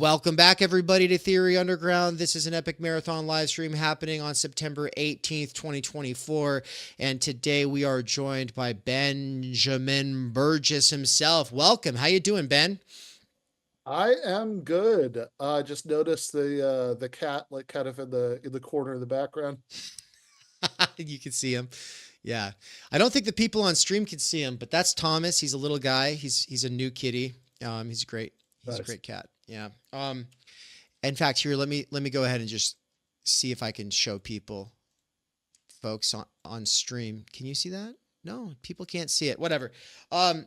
Welcome back, everybody, to Theory Underground. This is an epic marathon live stream happening on September 18th, 2024. And today we are joined by Benjamin Burgis himself. Welcome. How you doing, Ben? I am good. I just noticed the cat like kind of in the corner of the background. You can see him. Yeah. I don't think the people on stream can see him, but that's Thomas. He's a little guy. He's a new kitty. He's great. He's a Nice. great cat. Yeah. In fact, here, let me go ahead and just see if I can show people folks on stream. Can you see that? No, people can't see it. Whatever.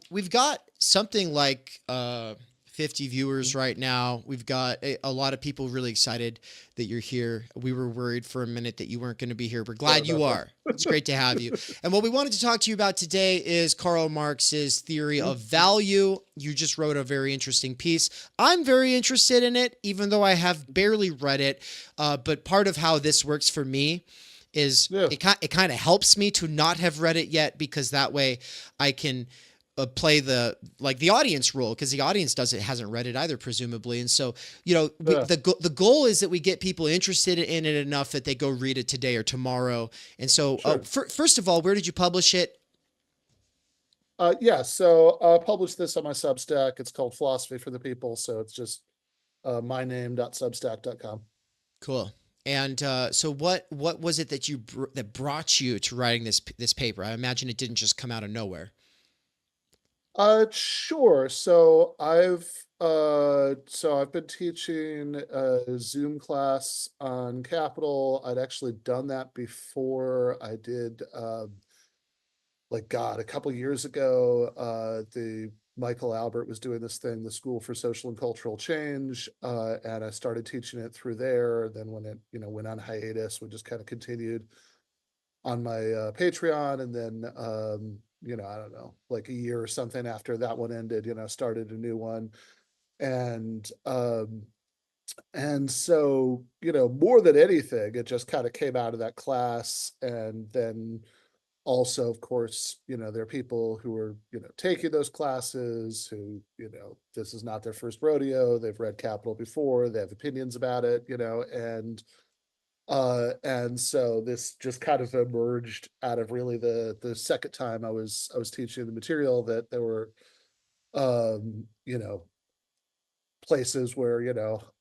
We've got something like 50 viewers right now. We've got a lot of people really excited that you're here. We were worried for a minute that you weren't going to be here. We're Sorry glad you about are. It's great to have you. And what we wanted to talk to you about today is Karl Marx's theory of value. You just wrote a very interesting piece. I'm very interested in it, even though I have barely read it. But part of how this works for me is Yeah, it kind of helps me to not have read it yet, because that way I can play the audience role, because the audience hasn't read it either, presumably. And so, yeah, the goal is that we get people interested in it enough that they go read it today or tomorrow. And so, sure. first of all, where did you publish it? Yeah, so I published this on my Substack. It's called Philosophy for the People. So it's just myname.substack.com. Cool. And so what was it that brought you to writing this paper? I imagine it didn't just come out of nowhere. Sure. So I've been teaching a Zoom class on capital. I'd actually done that before. I did like God, a couple years ago, the Michael Albert was doing this thing, the School for Social and Cultural Change, and I started teaching it through there. Then when it, went on hiatus, we just kind of continued on my Patreon, and then I don't know, like a year or something after that one ended, started a new one, and so more than anything, it just kind of came out of that class, and then also, of course, there are people who are, taking those classes who, this is not their first rodeo. They've read Capital before, they have opinions about it, and so this just kind of emerged out of really the second time I was teaching the material, that there were um, you know, places where,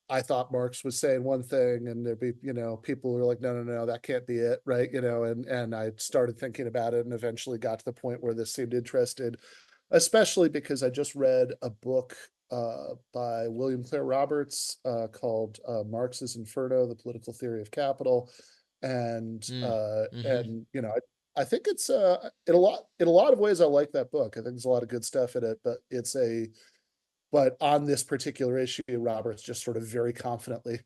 I thought Marx was saying one thing, and there'd be, people who were like, no, no, no, that can't be it, right? And I started thinking about it, and eventually got to the point where this seemed interested, especially because I just read a book by William Clare Roberts called Marx's Inferno: The Political Theory of Capital, and Mm. uh, Mm-hmm. and you know, I think it's in a lot of ways I like that book. I think there's a lot of good stuff in it, but on this particular issue, Roberts just sort of very confidently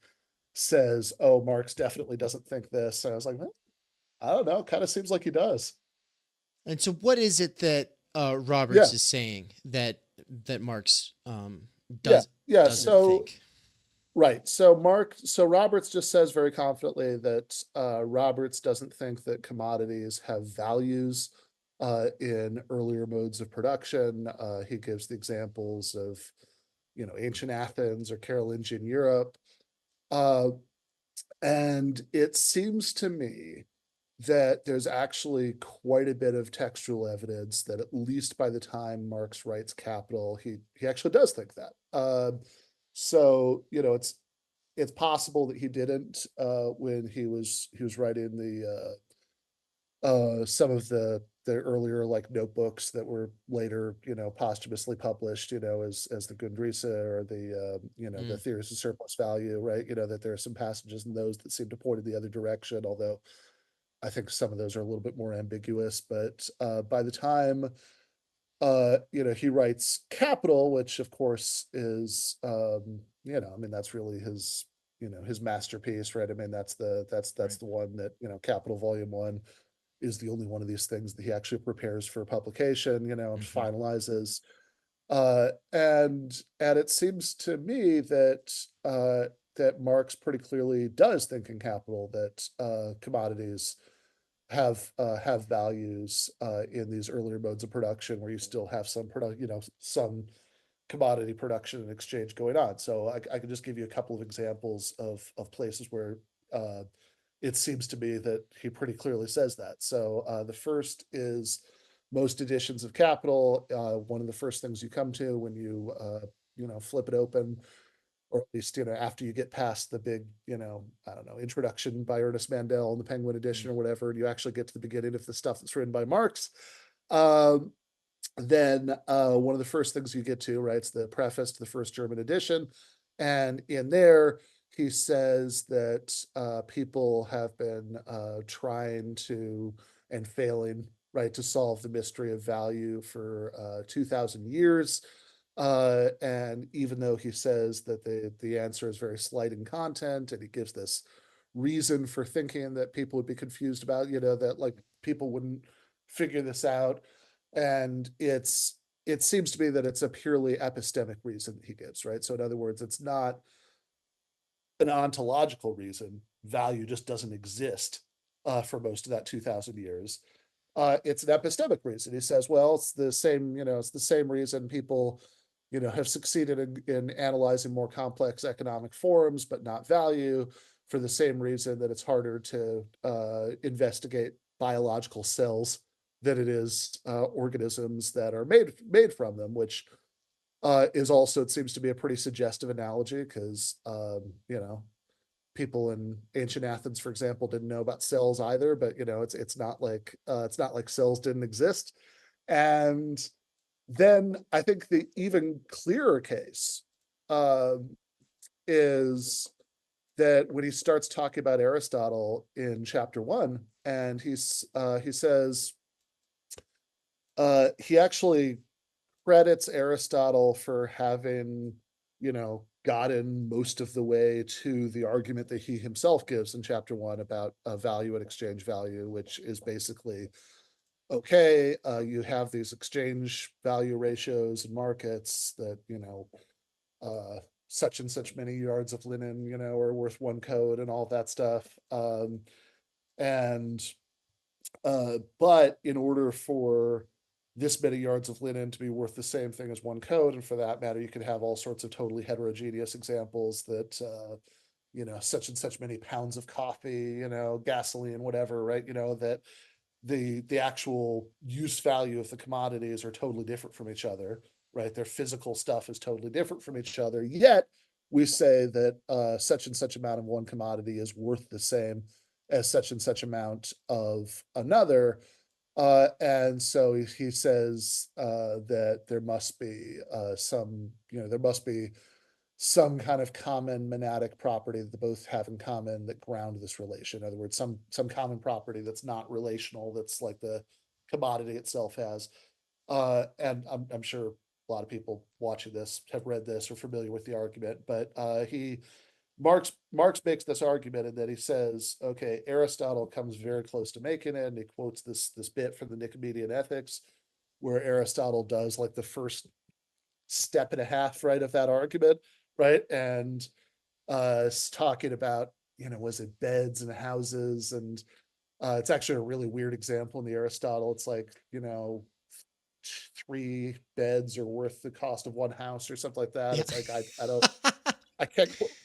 says, "Oh, Marx definitely doesn't think this." And I was like, well, I don't know. Kind of seems like he does. And so, what is it that Yeah, Roberts is saying that Marx yeah, does yeah. doesn't So think? right. So Roberts just says very confidently that Roberts doesn't think that commodities have values in earlier modes of production. He gives the examples of, ancient Athens or Carolingian Europe. Uh, and it seems to me that there's actually quite a bit of textual evidence that, at least by the time Marx writes Capital, he actually does think that. So it's possible that he didn't when he was writing some of the earlier like notebooks that were later posthumously published, as the Grundrisse, or the Mm. theories of surplus value, right? That there are some passages in those that seem to point in the other direction, although I think some of those are a little bit more ambiguous. But by the time he writes Capital, which of course is I mean, that's really his masterpiece, right? I mean, that's Right. the one that, Capital Volume One is the only one of these things that he actually prepares for publication, and Mm-hmm. finalizes. And it seems to me that Marx pretty clearly does think in Capital that commodities have values in these earlier modes of production, where you still have some product, some commodity production and exchange going on. So I can just give you a couple of examples of places where it seems to me that he pretty clearly says that. So the first is most editions of Capital. One of the first things you come to when you flip it open, or at least after you get past the big I don't know, introduction by Ernest Mandel in the Penguin edition or whatever, and you actually get to the beginning of the stuff that's written by Marx. Then one of the first things you get to, right, it's the preface to the first German edition, and in there he says that people have been trying to and failing, right, to solve the mystery of value for 2,000 years. And even though he says that the answer is very slight in content, and he gives this reason for thinking that people would be confused about, that like people wouldn't figure this out, and it seems to me that it's a purely epistemic reason he gives, right? So in other words, it's not an ontological reason. Value just doesn't exist for most of that 2,000 years. It's an epistemic reason. He says, well, it's the same, it's the same reason people, have succeeded in analyzing more complex economic forms, but not value, for the same reason that it's harder to investigate biological cells than it is organisms that are made from them, which is also, it seems to be a pretty suggestive analogy, because people in ancient Athens, for example, didn't know about cells either, but it's not like cells didn't exist. And then I think the even clearer case is that when he starts talking about Aristotle in chapter 1, and he says he actually credits Aristotle for having, gotten most of the way to the argument that he himself gives in chapter 1 about value and exchange value, which is basically, okay, you have these exchange value ratios and markets that, such and such many yards of linen, are worth one coat and all that stuff. And but in order for this many yards of linen to be worth the same thing as one coat, and for that matter, you could have all sorts of totally heterogeneous examples that such and such many pounds of coffee, gasoline, whatever, right? That the actual use value of the commodities are totally different from each other, right? Their physical stuff is totally different from each other. Yet we say that such and such amount of one commodity is worth the same as such and such amount of another. And so he says that there must be some kind of common monadic property that they both have in common that ground this relation. In other words, some common property that's not relational, that's like the commodity itself has. And I'm sure a lot of people watching this have read this or familiar with the argument, but Marx makes this argument, and that he says, okay, Aristotle comes very close to making it, and he quotes this bit from the Nicomedean Ethics, where Aristotle does like the first step and a half, right, of that argument, right, and talking about, was it beds and houses, and it's actually a really weird example in the Aristotle. It's like, 3 beds are worth the cost of one house or something like that. Yeah. It's like I don't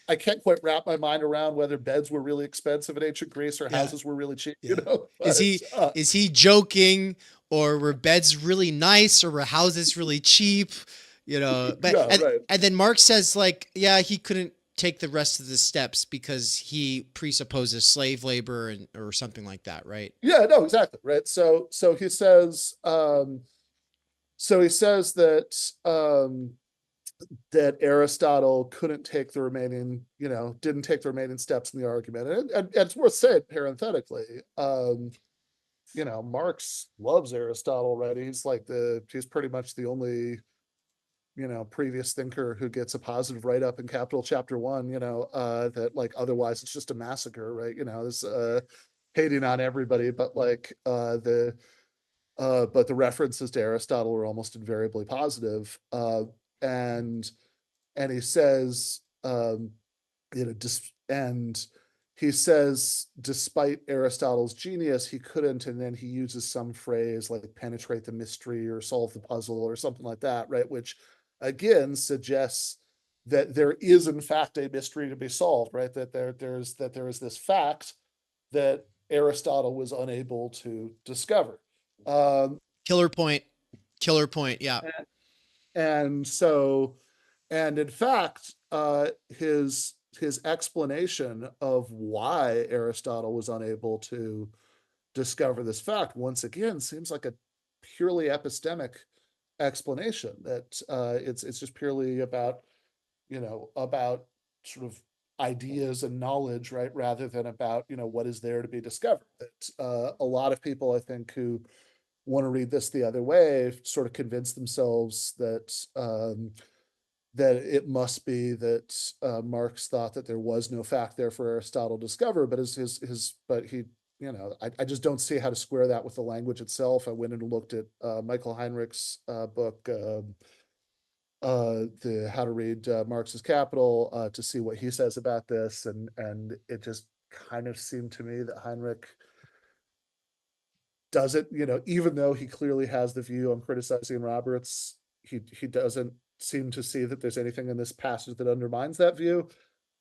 I can't quite wrap my mind around whether beds were really expensive in ancient Greece or Yeah. houses were really cheap, Yeah. Is But he joking, or were beds really nice, or were houses really cheap? But yeah, right. and then Marx says, like, yeah, he couldn't take the rest of the steps because he presupposes slave labor and or something like that, right? Yeah, no, exactly, right. So he says that Aristotle couldn't take the remaining, didn't take the remaining steps in the argument. And it's worth saying parenthetically, Marx loves Aristotle, right? He's pretty much the only, previous thinker who gets a positive write-up in Capital Chapter 1, that like otherwise it's just a massacre, right? This hating on everybody, but like but the references to Aristotle are almost invariably positive. And he says, and he says, despite Aristotle's genius, he couldn't, and then he uses some phrase like penetrate the mystery or solve the puzzle or something like that, right? Which again suggests that there is in fact a mystery to be solved, right? That there is this fact that Aristotle was unable to discover. Um, Killer point. Killer point. Yeah. and so, and in fact, his explanation of why Aristotle was unable to discover this fact once again seems like a purely epistemic explanation, that it's just purely about, about sort of ideas and knowledge, right, rather than about, what is there to be discovered. That a lot of people, I think, who want to read this the other way sort of convince themselves that that it must be that Marx thought that there was no fact there for Aristotle to discover, but but he, I just don't see how to square that with the language itself. I went and looked at Michael Heinrich's book, the How to Read Marx's Capital, to see what he says about this, and it just kind of seemed to me that Heinrich doesn't, even though he clearly has the view I'm criticizing Roberts, he doesn't seem to see that there's anything in this passage that undermines that view.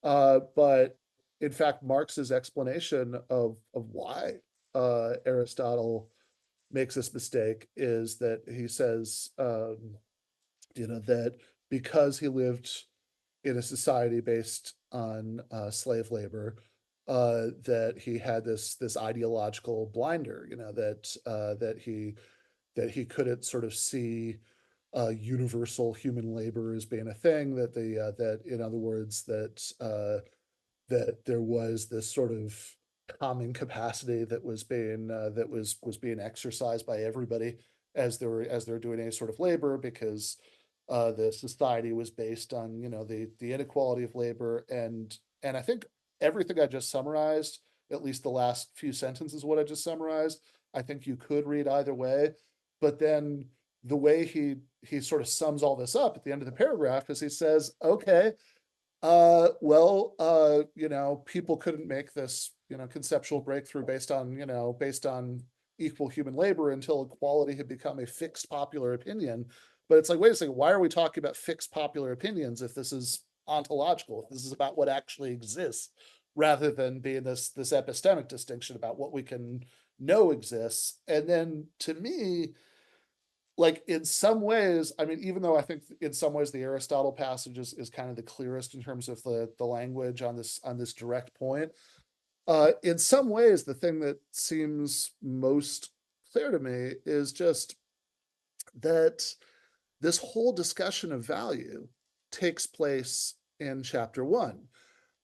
But in fact, Marx's explanation of why Aristotle makes this mistake is that he says, that because he lived in a society based on slave labor, that he had this ideological blinder, that he couldn't sort of see universal human labor as being a thing, that in other words that there was this sort of common capacity that was being was being exercised by everybody as they're doing any sort of labor, because the society was based on, the inequality of labor. And I think everything I just summarized, at least the last few sentences what I just summarized, I think you could read either way. But then the way he sort of sums all this up at the end of the paragraph is he says, okay, people couldn't make this, conceptual breakthrough based on equal human labor until equality had become a fixed popular opinion. But it's like, wait a second, why are we talking about fixed popular opinions if this is ontological, if this is about what actually exists, rather than being this epistemic distinction about what we can know exists? And then to me, like in some ways, I mean, even though I think in some ways the Aristotle passage is kind of the clearest in terms of the language on this direct point, in some ways the thing that seems most clear to me is just that this whole discussion of value takes place in chapter one.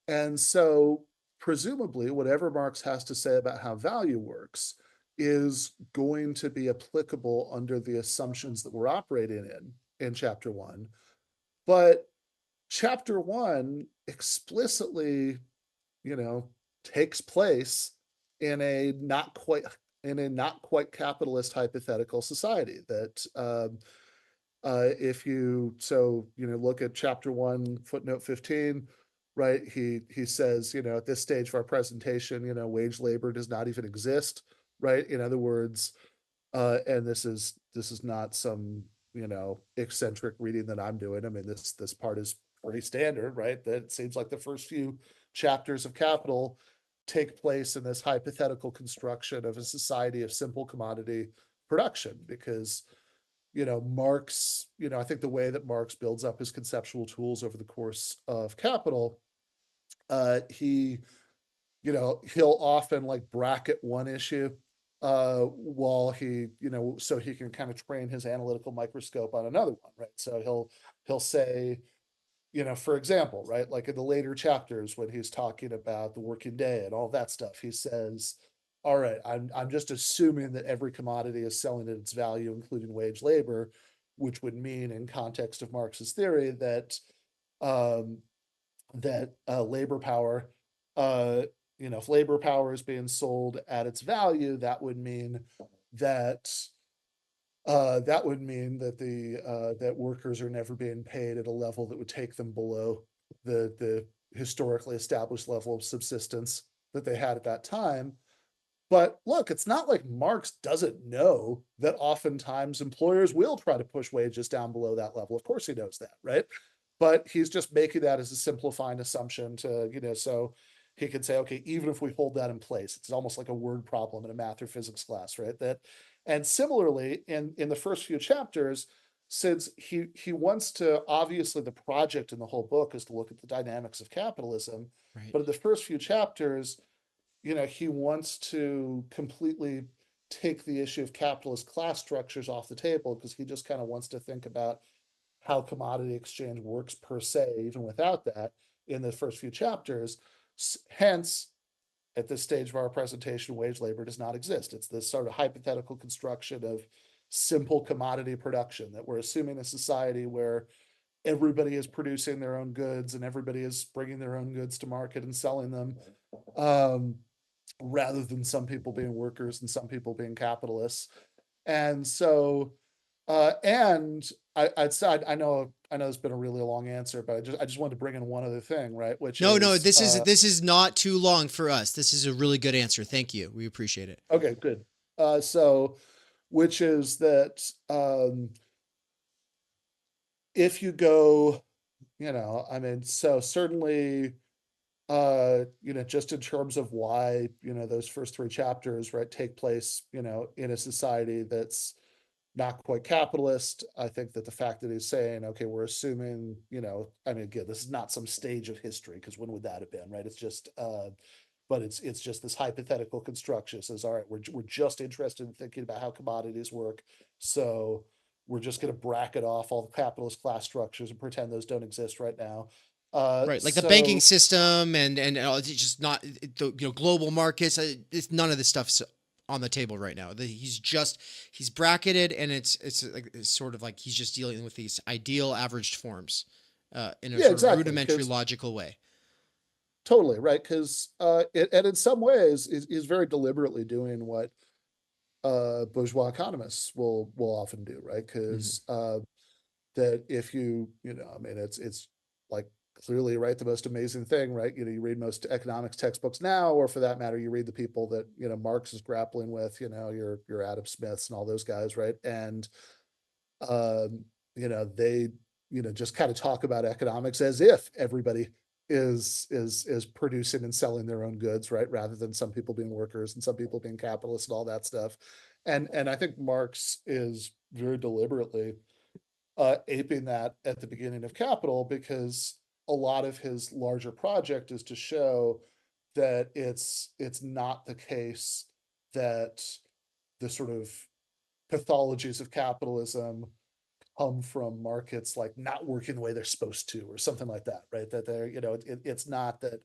And so presumably whatever Marx has to say about how value works is going to be applicable under the assumptions that we're operating in chapter one. But chapter one explicitly, you know, takes place in a not quite capitalist hypothetical society. That if you look at chapter one, footnote 15, right? He says, at this stage of our presentation, wage labor does not even exist, right? In other words, and this is not some eccentric reading that I'm doing. I mean, this part is pretty standard, right? That it seems like the first few chapters of Capital take place in this hypothetical construction of a society of simple commodity production, because Marx, I think the way that Marx builds up his conceptual tools over the course of Capital, he, he'll often like bracket one issue while he, so he can kind of train his analytical microscope on another one, right? So he'll say, for example, right, like in the later chapters when he's talking about the working day and all that stuff, he says, all right, I'm just assuming that every commodity is selling at its value, including wage labor, which would mean in context of Marx's theory that um, labor power, if labor power is being sold at its value, that would mean that that workers are never being paid at a level that would take them below the historically established level of subsistence that they had at that time. But look, it's not like Marx doesn't know that oftentimes employers will try to push wages down below that level. Of course he knows that, right? But he's just making that as a simplifying assumption to, so he can say, okay, even if we hold that in place, it's almost like a word problem in a math or physics class, right? And similarly, in the first few chapters, since he wants to, obviously the project in the whole book is to look at the dynamics of capitalism, Right. but in the first few chapters, he wants to completely take the issue of capitalist class structures off the table because he just kind of wants to think about how commodity exchange works per se, even without that, in the first few chapters. Hence, at this stage of our presentation, wage labor does not exist. It's this sort of hypothetical construction of simple commodity production that we're assuming a society where everybody is producing their own goods and everybody is bringing their own goods to market and selling them. Rather than some people being workers and some people being capitalists. And so, and I'd say, I know it's been a really long answer, but I just wanted to bring in one other thing, right? Which No, no, is, this is not too long for us. This is a really good answer. Thank you. We appreciate it. okay, good. So, which is that, if you go, I mean, so certainly, just in terms of why, those first three chapters, right, take place, in a society that's not quite capitalist. I think that the fact that he's saying, okay, we're assuming, I mean, again, this is not some stage of history, because when would that have been, right? It's just, but it's just this hypothetical construction. It says, all right, we're just interested in thinking about how commodities work. So we're just going to bracket off all the capitalist class structures and pretend those don't exist right now. Right, like the banking So system and it's just not the global markets. It's none of this stuff's on the table right now. He's bracketed, and it's sort of like he's just dealing with these ideal averaged forms in a yeah, sort of exactly. rudimentary Because logical way. totally right. Because and in some ways is very deliberately doing what bourgeois economists will often do, right? Mhm. Because that if I mean, it's like clearly, right, the most amazing thing, right? You read most economics textbooks now, or for that matter, you read the people that Marx is grappling with, your Adam Smiths and all those guys, right? And they just kind of talk about economics as if everybody is producing and selling their own goods, right? Rather than some people being workers and some people being capitalists and all that stuff. And I think Marx is very deliberately aping that at the beginning of Capital, because a lot of his larger project is to show that it's not the case that the sort of pathologies of capitalism come from markets like not working the way they're supposed to, or something like that, right? That they're, it's not that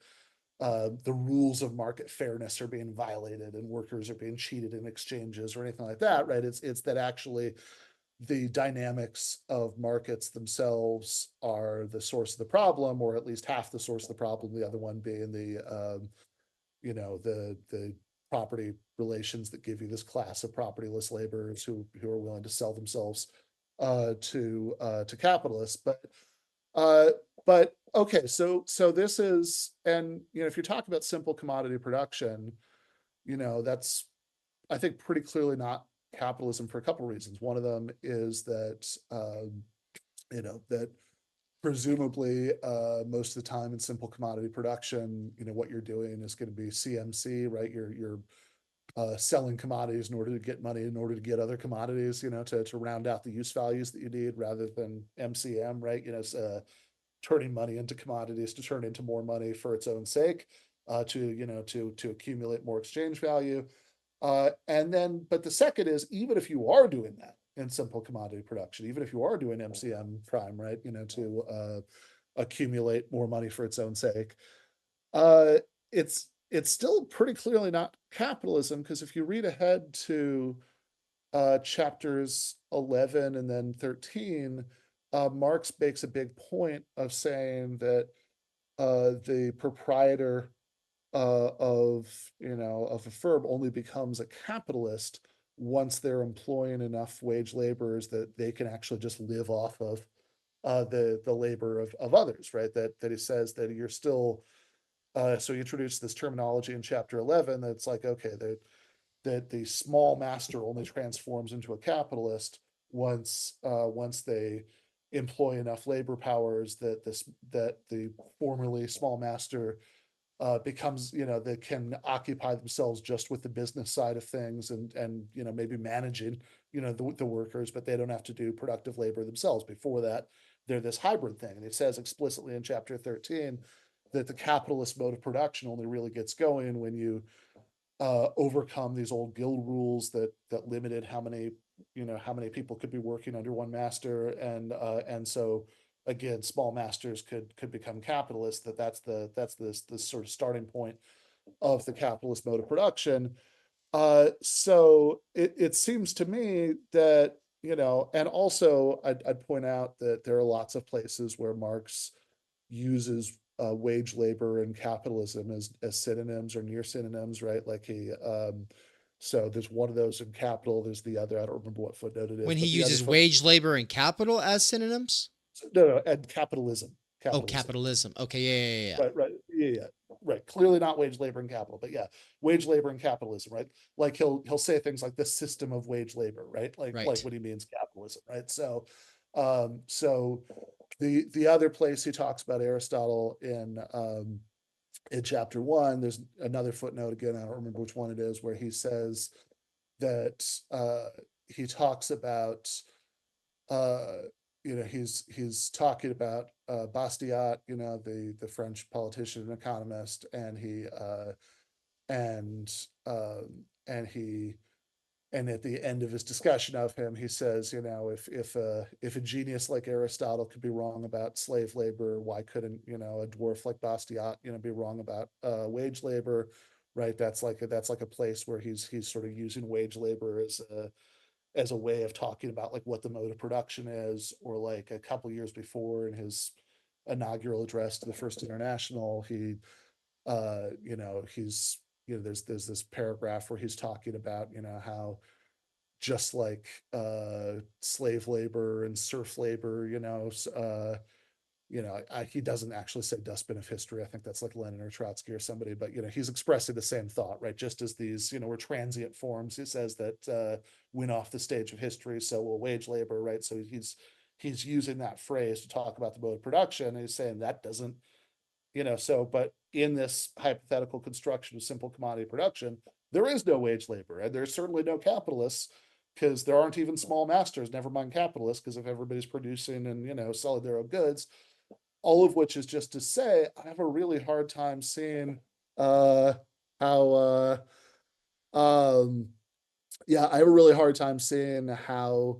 the rules of market fairness are being violated and workers are being cheated in exchanges or anything like that, right? It's that actually the dynamics of markets themselves are the source of the problem, or at least half the source of the problem. The other one being the property relations that give you this class of propertyless laborers who are willing to sell themselves to capitalists. Uh, but okay, so this is, and if you're talking about simple commodity production, that's, I think, pretty clearly not capitalism for a couple of reasons. One of them is that that presumably most of the time in simple commodity production, what you're doing is going to be CMC, right? You're selling commodities in order to get money, in order to get other commodities, to round out the use values that you need, rather than MCM, right? Turning money into commodities to turn into more money for its own sake, to accumulate more exchange value. And then, but the second is, even if you are doing that in simple commodity production, even if you are doing MCM prime, right, to accumulate more money for its own sake, uh, it's still pretty clearly not capitalism, because if you read ahead to chapters 11 and then 13, Marx makes a big point of saying that the proprietor of of a firm only becomes a capitalist once they're employing enough wage laborers that they can actually just live off of the labor of others, right? That he says that you're still so he introduced this terminology in chapter 11 that's like, okay, that the small master only transforms into a capitalist once they employ enough labor powers that the formerly small master becomes, that can occupy themselves just with the business side of things, and maybe managing the workers, but they don't have to do productive labor themselves. Before that, they're this hybrid thing, and it says explicitly in chapter 13 that the capitalist mode of production only really gets going when you overcome these old guild rules that limited how many people could be working under one master, and so again, small masters could become capitalists. That's this sort of starting point of the capitalist mode of production. So it seems to me that, and also I'd point out that there are lots of places where Marx uses wage labor and capitalism as synonyms or near synonyms, right? Like so there's one of those in Capital. There's the other. I don't remember what footnote it is, When he but the other uses footnote. wage labor and capital as synonyms? No, and capitalism. Oh, Capitalism. capitalism. Okay, yeah. Right. Yeah. Right. Clearly not wage labor and capital, but yeah, wage labor and capitalism, right? Like he'll say things like the system of wage labor, right? Like Right. what he means capitalism, right? So the other place he talks about Aristotle in chapter 1, there's another footnote again, I don't remember which one it is, where he says that he talks about uh he's talking about Bastiat, the French politician and economist, and and and he and at the end of his discussion of him, he says, if a genius like Aristotle could be wrong about slave labor, why couldn't a dwarf like Bastiat be wrong about wage labor, right? That's like a place where he's sort of using wage labor as a way of talking about like what the mode of production is. Or like a couple years before, in his inaugural address to the First International, he's there's this paragraph where he's talking about how just like slave labor and serf labor, he doesn't actually say dustbin of history. I think that's like Lenin or Trotsky or somebody, but he's expressing the same thought, right? Just as these were transient forms, he says that went off the stage of history, so will wage labor, right? So he's using that phrase to talk about the mode of production, and he's saying that doesn't, but in this hypothetical construction of simple commodity production, there is no wage labor, and there's certainly no capitalists, because there aren't even small masters, never mind capitalists, because if everybody's producing and selling their own goods, all of which is just to say, I have a really hard time seeing how um yeah, I have a really hard time seeing how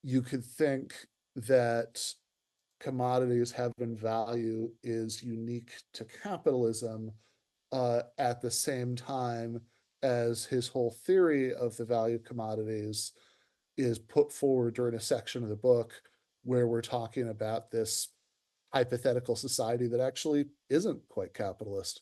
you could think that commodities having value is unique to capitalism, at the same time as his whole theory of the value of commodities is put forward during a section of the book where we're talking about this hypothetical society that actually isn't quite capitalist.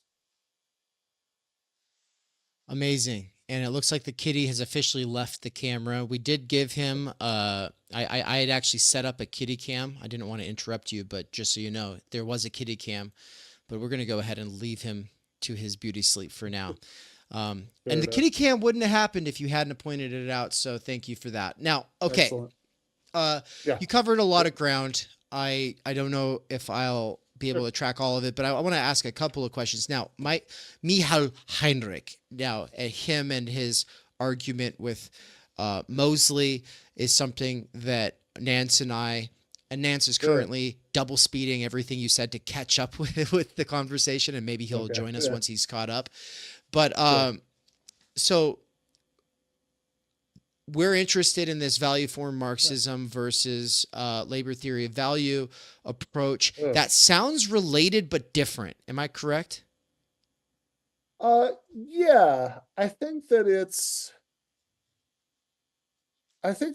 Amazing. And it looks like the kitty has officially left the camera. We did give him I had actually set up a kitty cam. I didn't want to interrupt you, but just so you know, there was a kitty cam, but we're gonna go ahead and leave him to his beauty sleep for now. Fair And the enough. kitty cam wouldn't have happened if you hadn't pointed it out. So thank you for that. Now, okay. Excellent. Uh, Yeah. you covered a lot of ground. I don't know if I'll be able Sure. to track all of it, but I want to ask a couple of questions. Now, Michael Heinrich, now him and his argument with Mosley is something that Nance is Yeah. currently double speeding everything you said to catch up with the conversation, and maybe he'll Okay. join us Yeah. once he's caught up. But Sure. so we're interested in this value form Yeah. Marxism versus labor theory of value approach. Yeah. That sounds related but different. Am I correct? Yeah, I think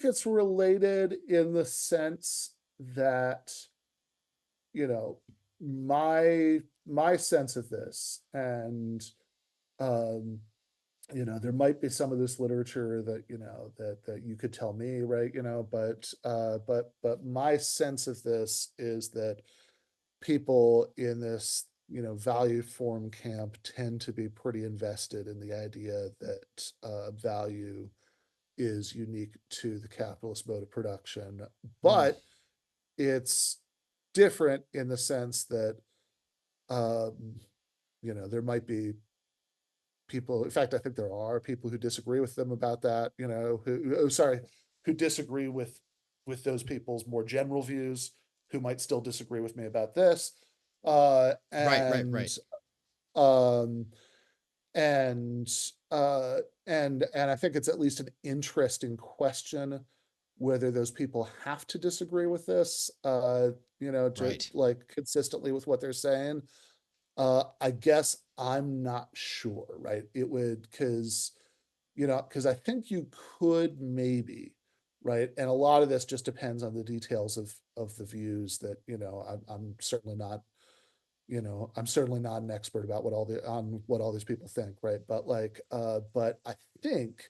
it's related in the sense that, you know, my sense of this, and um there might be some of this literature that that you could tell me, right? But my sense of this is that people in this value form camp tend to be pretty invested in the idea that value is unique to the capitalist mode of production, Mm, but it's different in the sense that um, there might be people. In fact, I think there are people who disagree with them about that. Who disagree with those people's more general views, who might still disagree with me about this, uh, right, right, and right, um, and and I think it's at least an interesting question whether those people have to disagree with this, to right. like consistently with what they're saying. I guess I'm not sure, right? It would, because I think you could maybe, right? And a lot of this just depends on the details of the views that, I'm certainly not, I'm certainly not an expert about what all these people think, right? But I think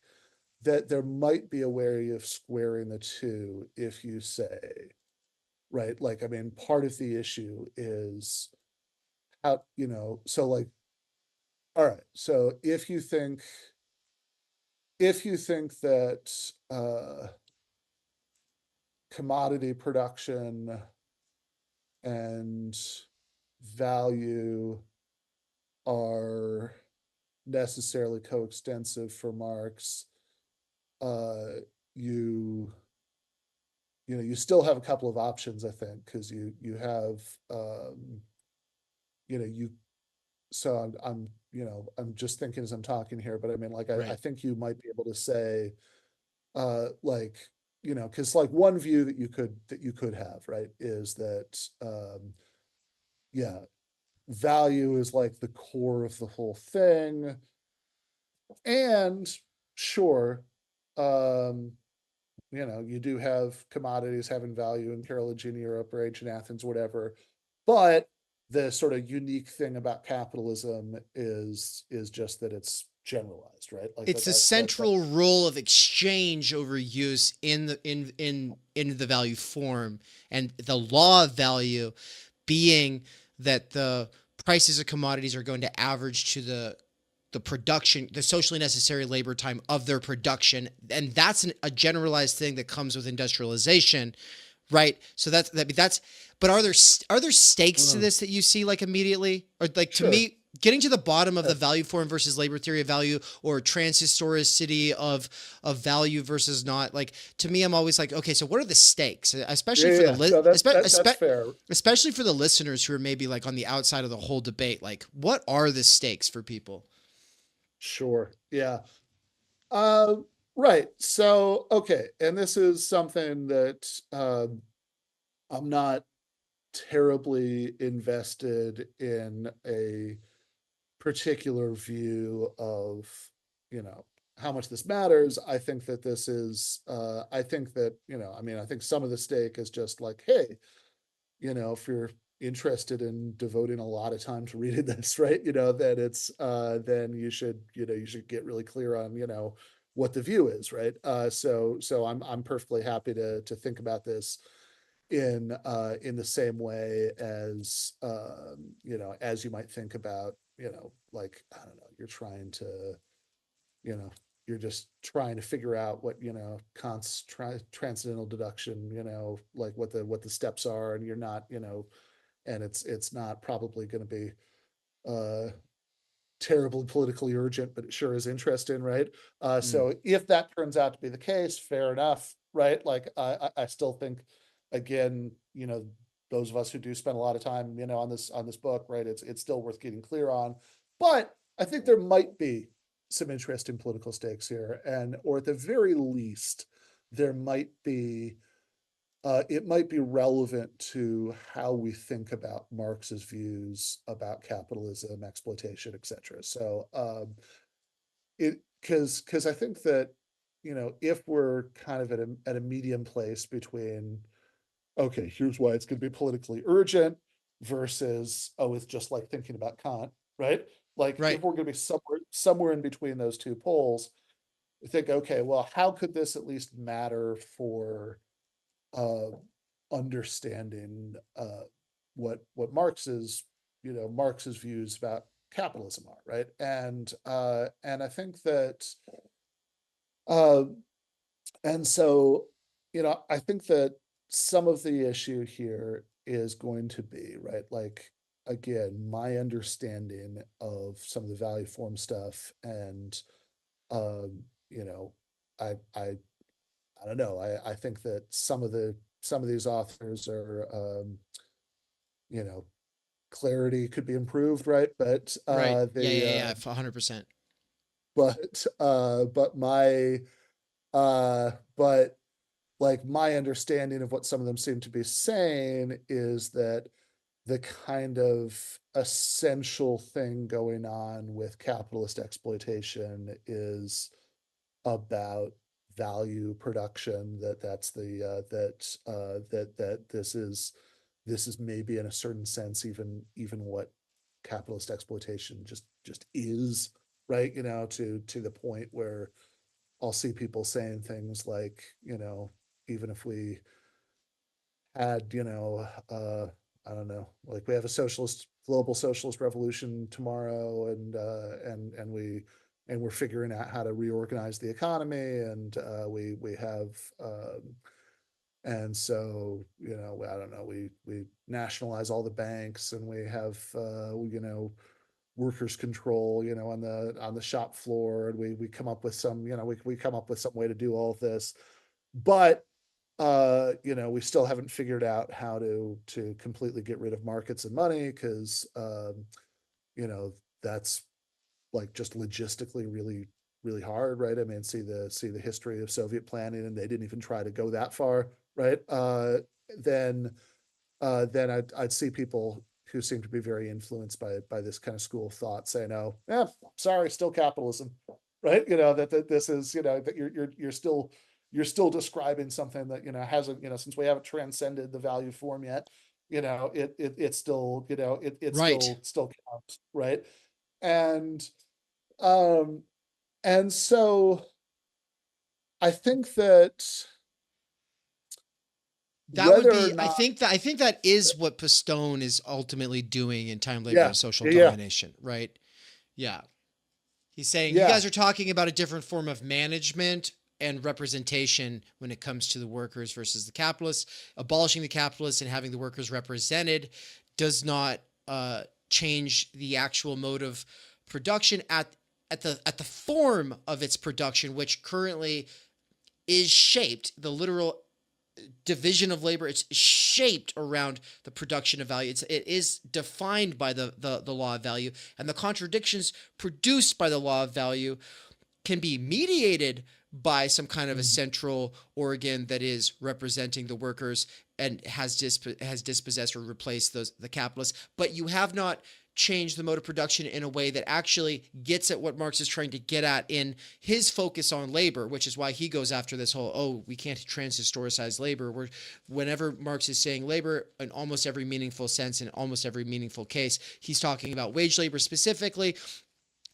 that there might be a way of squaring the two if you say, right, like, I mean, part of the issue is how, so like, all right, so if you think that commodity production and value are necessarily coextensive for Marx, uh, you you still have a couple of options, I think, because you have you so I'm just thinking as I'm talking here, but I mean, like, I Right. think you might be able to say, like, because like one view that you could have, right, is that yeah, value is like the core of the whole thing. And sure, um, you do have commodities having value in Carolingian Europe or ancient Athens, whatever. But the sort of unique thing about capitalism is just that it's generalized, right? Like It's the that central role of exchange over use in in the value form, and the law of value being that the prices of commodities are going to average to the production, the socially necessary labor time of their production, and that's a generalized thing that comes with industrialization, right? So that's. But are there stakes to uh, this that you see like immediately, or like to sure. me? Getting to the bottom of Yeah, the value form versus labor theory of value, or transhistoricity of value versus not, like, to me, I'm always like, okay, so what are the stakes, especially yeah, for the yeah. No, that's fair. especially for the listeners who are maybe like on the outside of the whole debate, like, what are the stakes for people? Sure. Yeah. Uh, right. So, okay. And this is something that I'm not terribly invested in a particular view of, you know, how much this matters. I think that I think that, I mean, I think some of the stake is just like, hey, if you're interested in devoting a lot of time to reading this, right, that then you should get really clear on, what the view is, right? So I'm perfectly happy to think about this in the same way as as you might think about, like, I don't know, you know you're just trying to figure out what, Kant's transcendental deduction, like what the steps are, and you're not, and it's not probably going to be uh terribly politically urgent, but it sure is interesting, right? Mm. So if that turns out to be the case, fair enough, right? Like, I still think, again, those of us who do spend a lot of time, on this book, right? It's still worth getting clear on, but I think there might be some interesting political stakes here, and or at the very least, there might be it might be relevant to how we think about Marx's views about capitalism, exploitation, etc. So it because I think that, if we're kind of at a medium place between, okay, here's why it's going to be politically urgent versus, oh, it's just like thinking about Kant, right? Like, if Right. we're going to be somewhere in between those two poles, I think, okay, well, how could this at least matter for uh, understanding what Marx's Marx's views about capitalism are, right? And I think that, uh, and so, I think that some of the issue here is going to be, right, like, again, my understanding of some of the value form stuff, and um, you know, I I I don't know. I think that some of these authors are, you know, clarity could be improved, right? But Right. Yeah, they yeah, yeah, 100%. but my but like my understanding of what some of them seem to be saying is that the kind of essential thing going on with capitalist exploitation is about value production, that's the that this is maybe in a certain sense even what capitalist exploitation just is, right? To the point where I'll see people saying things like, even if we had, I don't know, like we have a global socialist revolution tomorrow, and we're figuring out how to reorganize the economy, and we have, and so, I don't know, we nationalize all the banks, and we have, workers control, on the shop floor, and we come up with we come up with some way to do all of this. But we still haven't figured out how to completely get rid of markets and money, because that's like just logistically really really hard, right? I mean, see the history of Soviet planning, and they didn't even try to go that far, right? Then I'd see people who seem to be very influenced by this kind of school of thought saying, "Oh, yeah, sorry, still capitalism," right? That this is, that you're still describing something that, hasn't, since we haven't transcended the value form yet, it's still, it Right. still counts, right? And um and so I think that That would whether or be, not, I think that is what Pistone is ultimately doing in Time, Labor, yeah, and Social yeah, yeah, Domination, right? Yeah. He's saying you yeah, guys are talking about a different form of management and representation when it comes to the workers versus the capitalists. Abolishing the capitalists and having the workers represented does not change the actual mode of production at the form of its production, which currently is shaped, the literal division of labor, it's shaped around the production of value. It is defined by the law of value, and the contradictions produced by the law of value can be mediated by some kind of a mm, central organ that is representing the workers and has dispossessed or replaced the capitalists. But you have not changed the mode of production in a way that actually gets at what Marx is trying to get at in his focus on labor, which is why he goes after this whole, oh, we can't transhistoricize labor. Whenever Marx is saying labor, in almost every meaningful sense, in almost every meaningful case, he's talking about wage labor specifically.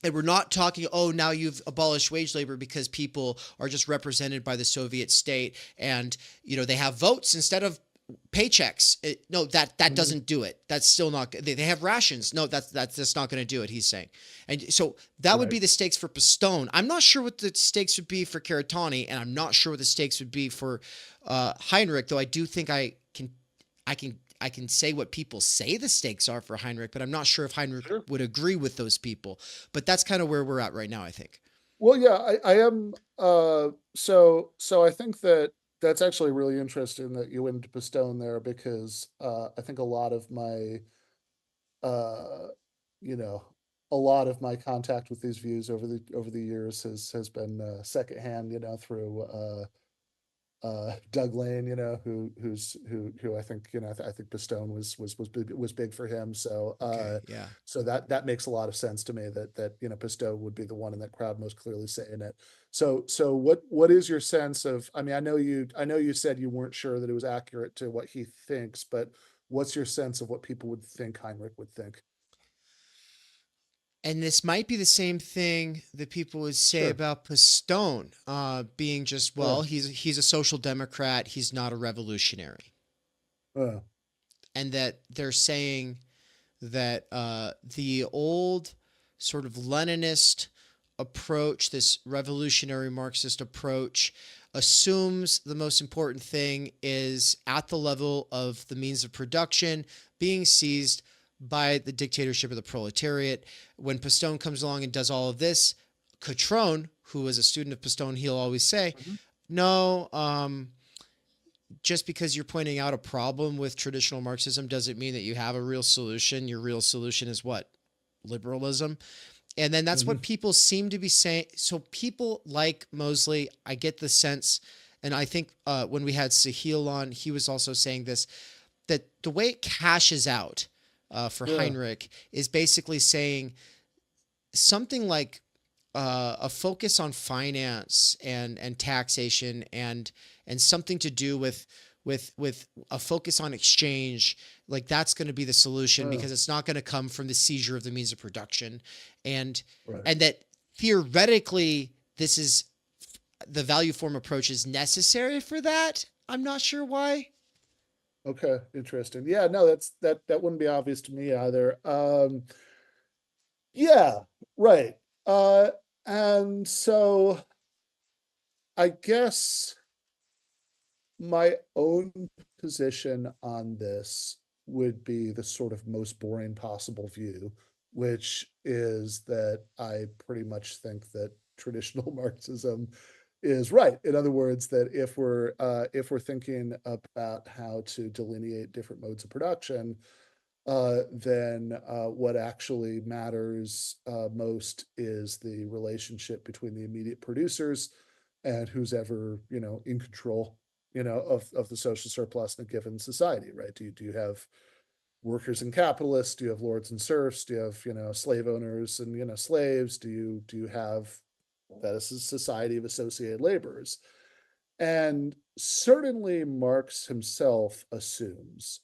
And we're not talking, oh, now you've abolished wage labor because people are just represented by the Soviet state, and they have votes instead of paychecks. No, that mm, doesn't do it. That's still not. They have rations. No, that's not going to do it. He's saying, and so that would right. be the stakes for Pistone. I'm not sure what the stakes would be for Caratani, and I'm not sure what the stakes would be for Heinrich. Though I do think I can say what people say the stakes are for Heinrich, but I'm not sure if Heinrich Sure. would agree with those people. But that's kind of where we're at right now, I think. Well, yeah, I am. So I think that that's actually really interesting that you went into Pistone there, because I think uh, you know, a lot of my contact with these views over the years has been secondhand, through Doug Lane, who I think, I think Pistone was big for him. So Okay, yeah. that makes a lot of sense to me, that Pistone would be the one in that crowd most clearly saying it. So what is your sense of? I mean, I know you said you weren't sure that it was accurate to what he thinks, but what's your sense of what people would think Heinrich would think? And this might be the same thing that people would say Sure. about Pistone, being just, Uh, well, he's a social democrat, he's not a revolutionary, uh, and that they're saying that the old sort of Leninist approach, this revolutionary Marxist approach, assumes the most important thing is at the level of the means of production being seized by the dictatorship of the proletariat. When Pistone comes along and does all of this, Catron, who was a student of Pistone, he'll always say, Mhm. no, just because you're pointing out a problem with traditional Marxism doesn't mean that you have a real solution. Your real solution is what? Liberalism. And then that's what Mhm. people seem to be saying. So people like Mosley, I get the sense, and I think when we had Sahil on, he was also saying this, that the way it cashes out for Yeah. Heinrich is basically saying something like a focus on finance and taxation and something to do with a focus on exchange, like that's going to be the solution Yeah. because it's not going to come from the seizure of the means of production, and Right. and that theoretically this is the value form approach is necessary for that. I'm not sure why. Okay. Interesting. Yeah. No, that wouldn't be obvious to me either. Yeah. Right. Uh, and so I guess my own position on this would be the sort of most boring possible view, which is that I pretty much think that traditional Marxism is right. In other words, that if we're thinking about how to delineate different modes of production, then what actually matters most is the relationship between the immediate producers and who's ever, in control, of the social surplus in a given society, right? Do you have workers and capitalists? Do you have lords and serfs? Do you have, slave owners and, slaves? Do you have that is a society of associated laborers? And certainly Marx himself assumes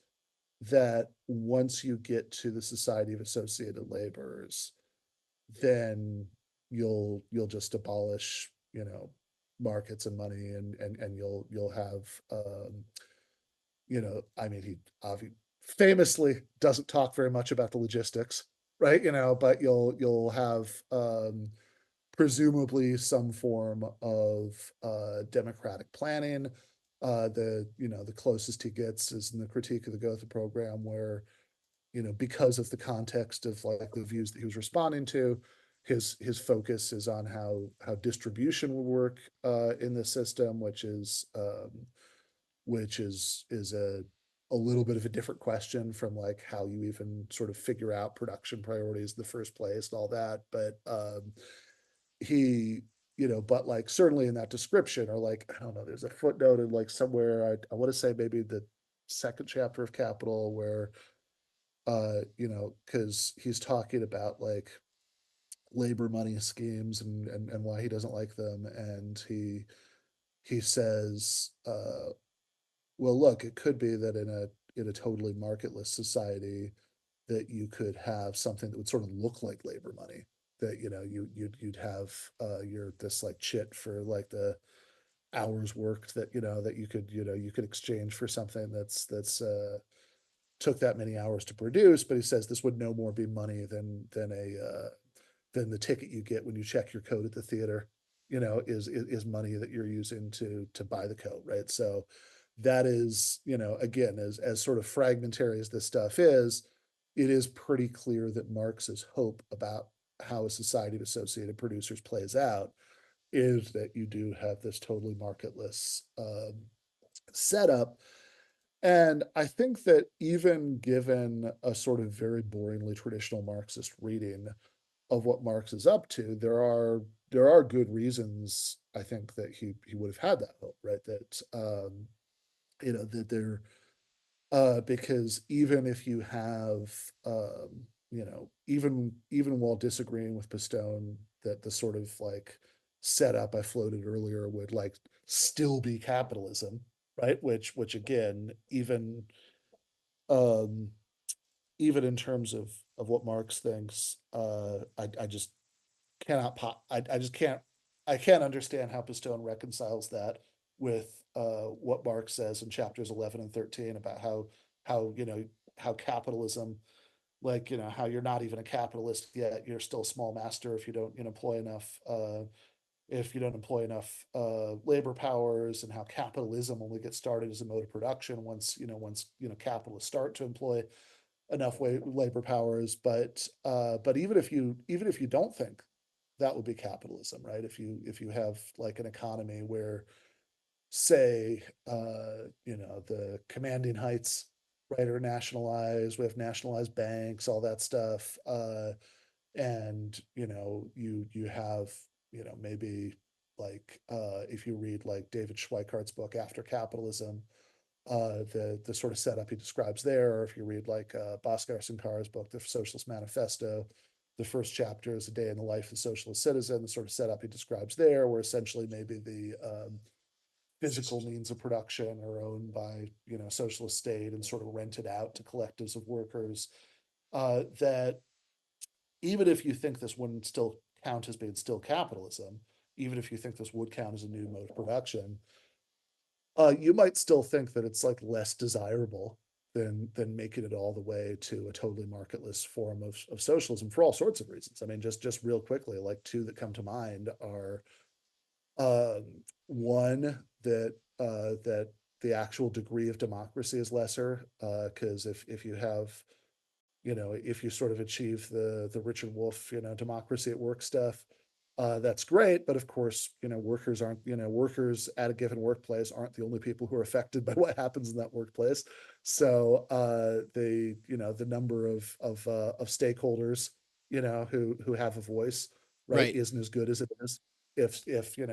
that once you get to the Society of Associated Laborers, then you'll just abolish, markets and money, and you'll have, I mean, he famously doesn't talk very much about the logistics, right? But you'll have presumably some form of democratic planning. The closest he gets is in the critique of the Gotha program, where because of the context of like the views that he was responding to, his focus is on how distribution will work in the system, which is a little bit of a different question from like how you even sort of figure out production priorities in the first place and all that. But he but like certainly in that description, or like I don't know, there's a footnote in like somewhere, I want to say maybe the second chapter of Capital, where because he's talking about like labor money schemes and why he doesn't like them, and he says, well, look, it could be that in a totally marketless society that you could have something that would sort of look like labor money, that you'd have your this like chit for like the hours worked, that that you could exchange for something that's took that many hours to produce. But he says this would no more be money than the ticket you get when you check your coat at the theater, is money that you're using to buy the coat, right? So that is, again, as sort of fragmentary as this stuff is, it is pretty clear that Marx's hope about how a society of associated producers plays out is that you do have this totally marketless setup. And I think that even given a sort of very boringly traditional Marxist reading of what Marx is up to, there are good reasons, I think, that he would have had that hope, right? That that there because even if you have even while disagreeing with Pistone, that the sort of like setup I floated earlier would like still be capitalism, right? Which again, um even in terms of what Marx thinks, I just cannot pop. I just can't understand how Pistone reconciles that with what Marx says in chapters 11 and 13 about how how capitalism like, how you're not even a capitalist yet, you're still a small master if you don't, employ enough, labor powers, and how capitalism only gets started as a mode of production once capitalists start to employ enough labor powers. But even if you don't think that would be capitalism, right? If you have like an economy where, say, the commanding heights, right, are nationalized, we have nationalized banks, all that stuff, and you have, maybe, like, if you read like David Schweikart's book After Capitalism, the sort of setup he describes there, or if you read like Bhaskar Sinkar's book, The Socialist Manifesto, the first chapter is A Day in the Life of the Socialist Citizen, the sort of setup he describes there, where essentially maybe the physical means of production are owned by, socialist state and sort of rented out to collectives of workers, that even if you think this wouldn't still count as being still capitalism, even if you think this would count as a new mode of production, you might still think that it's like less desirable than making it all the way to a totally marketless form of socialism for all sorts of reasons. I mean, just real quickly, like two that come to mind are, um, one, that the actual degree of democracy is lesser, because if you have, if you sort of achieve the Richard Wolff, democracy at work stuff, that's great. But of course, workers at a given workplace aren't the only people who are affected by what happens in that workplace. So the number of stakeholders, who have a voice, right, Right. isn't as good as it is if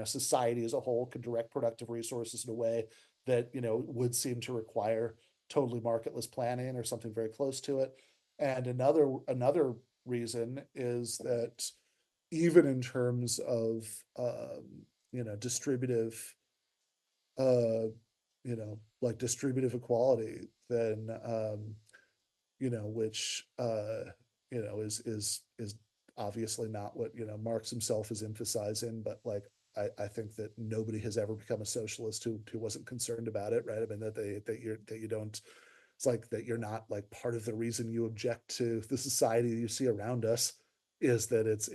society as a whole can direct productive resources in a way that would seem to require totally marketless planning or something very close to it. And another reason is that even in terms of, distributive, uh, like distributive equality, then, which, is obviously not what, Marx himself is emphasizing, but like I think that nobody has ever become a socialist who wasn't concerned about it, right? I mean, that you don't, it's like that you're not like part of the reason you object to the society you see around us is that it's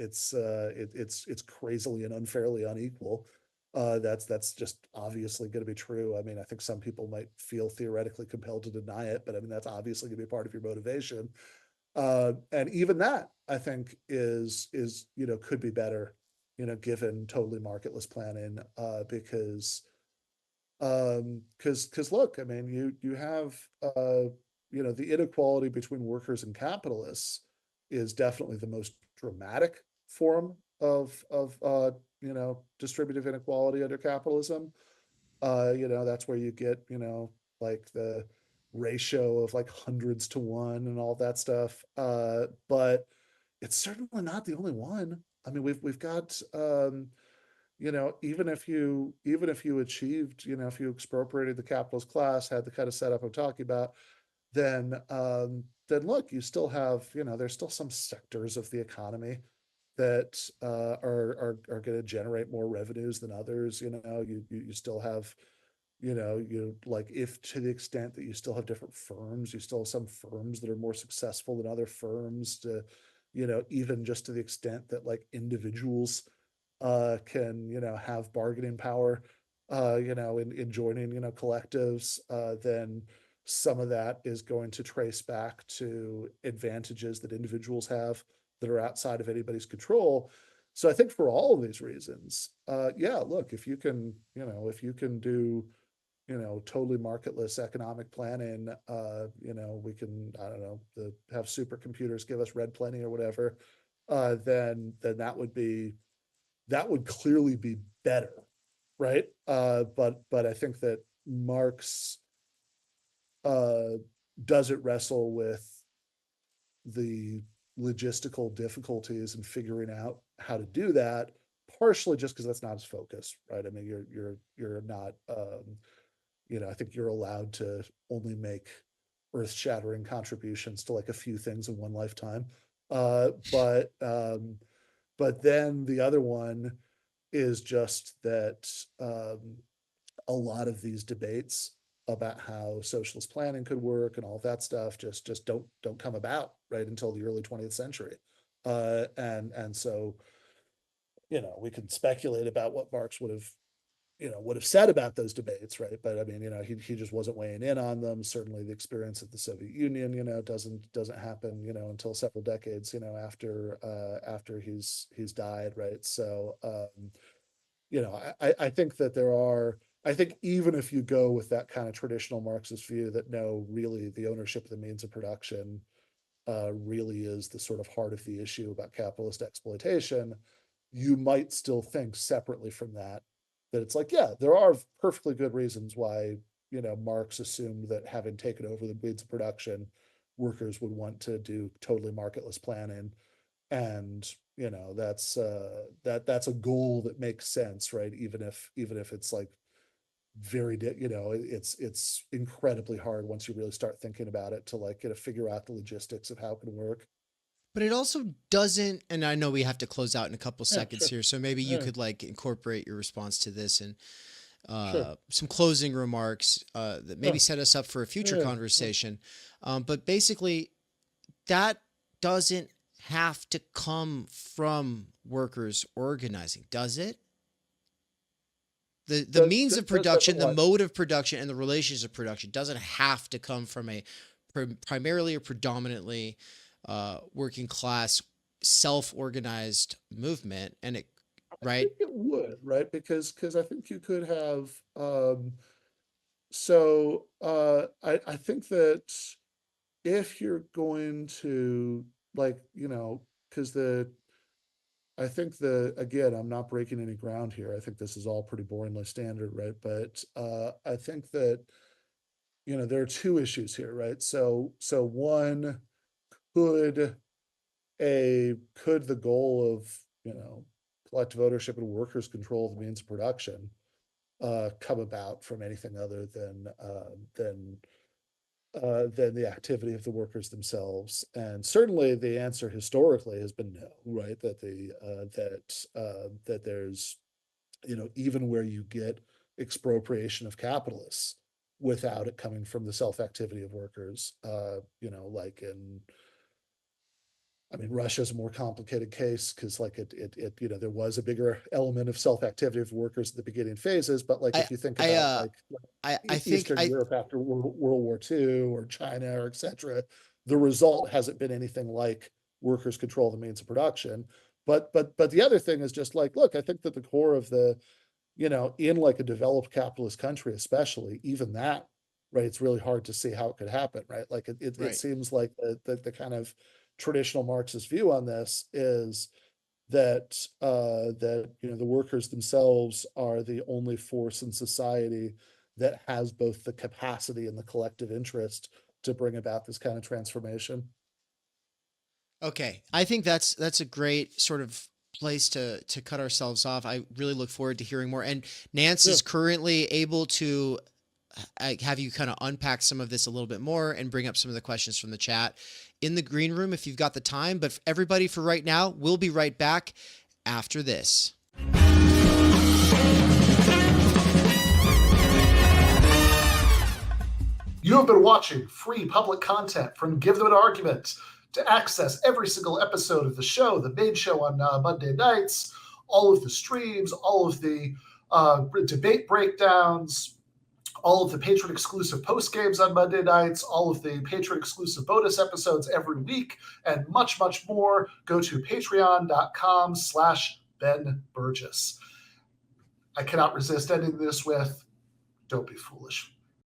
crazily and unfairly unequal. That's just obviously going to be true. I mean, I think some people might feel theoretically compelled to deny it, but I mean that's obviously going to be part of your motivation. And even that, I think, is could be better, given totally marketless planning, because look, I mean, you have, the inequality between workers and capitalists is definitely the most dramatic form of distributive inequality under capitalism. That's where you get, like the ratio of like hundreds to one and all that stuff. But it's certainly not the only one. I mean, we've got, even if you achieved, if you expropriated the capitalist class, had the kind of setup I'm talking about, then look, you still have, there's still some sectors of the economy that are going to generate more revenues than others. You still have, you like, if to the extent that you still have different firms, you still have some firms that are more successful than other firms, to, even just to the extent that like individuals can, have bargaining power, in joining, collectives, then some of that is going to trace back to advantages that individuals have that are outside of anybody's control. So I think for all of these reasons, yeah, look, if you can do, totally marketless economic planning, we can, I don't know, have supercomputers give us red plenty or whatever, then that would clearly be better, right? But I think that Marx, uh, doesn't wrestle with the logistical difficulties in figuring out how to do that, partially just because that's not his focus, right? I mean, you're not, I think you're allowed to only make earth-shattering contributions to like a few things in one lifetime. But then the other one is just that, a lot of these debates, about how socialist planning could work and all of that stuff just don't come about right until the early 20th century. And so, we can speculate about what Marx would have said about those debates, right? But I mean, he just wasn't weighing in on them. Certainly, the experience of the Soviet Union, doesn't happen, until several decades, after he's died, right? So, I think that I think even if you go with that kind of traditional Marxist view that no, really, the ownership of the means of production really is the sort of heart of the issue about capitalist exploitation, you might still think separately from that it's like, yeah, there are perfectly good reasons why, Marx assumed that having taken over the means of production, workers would want to do totally marketless planning. And, that's a goal that makes sense, right? Even if it's like it's incredibly hard once you really start thinking about it to like, figure out the logistics of how it can work. But it also doesn't, and I know we have to close out in a couple Yeah, seconds sure. here, so maybe you Yeah, could like incorporate your response to this and sure. some closing remarks that maybe Yeah, set us up for a future yeah, conversation. But basically, that doesn't have to come from workers organizing, does it? The means of production, the what? mode of production, and the relations of production doesn't have to come from a primarily or predominantly working class self-organized movement, and it I right. think it would, right? Because I think you could have I think that if you're going to like, because I think again, I'm not breaking any ground here. I think this is all pretty boringly standard, right? But I think that, there are two issues here, right? So one, could could the goal of, collective ownership and workers' control of the means of production come about from anything other than the activity of the workers themselves? And certainly, the answer historically has been no, right? That there's, even where you get expropriation of capitalists without it coming from the self activity of workers, like in, I mean, Russia's a more complicated case because, like, there was a bigger element of self-activity of workers at the beginning phases. But like, I if you think I about uh like I think Eastern Europe after World War II or China or etc., the result hasn't been anything like workers control the means of production. But the other thing is just like, look, I think that the core of in like a developed capitalist country, especially, even that, right, it's really hard to see how it could happen, right? Like it right. seems like the kind of traditional Marxist view on this is that the workers themselves are the only force in society that has both the capacity and the collective interest to bring about this kind of transformation. Okay, I think that's a great sort of place to cut ourselves off. I really look forward to hearing more. And Nance Yeah. is currently able to have you kind of unpack some of this a little bit more and bring up some of the questions from the chat in the green room if you've got the time. But everybody, for right now, we'll be right back after this. You have been watching free public content from Give Them an Argument. To access every single episode of the show, the main show on Monday nights, all of the streams, all of the debate breakdowns, all of the patron-exclusive post-games on Monday nights, all of the patron-exclusive bonus episodes every week, and much, much more, go to patreon.com/Ben Burgis. I cannot resist ending this with, don't be foolish.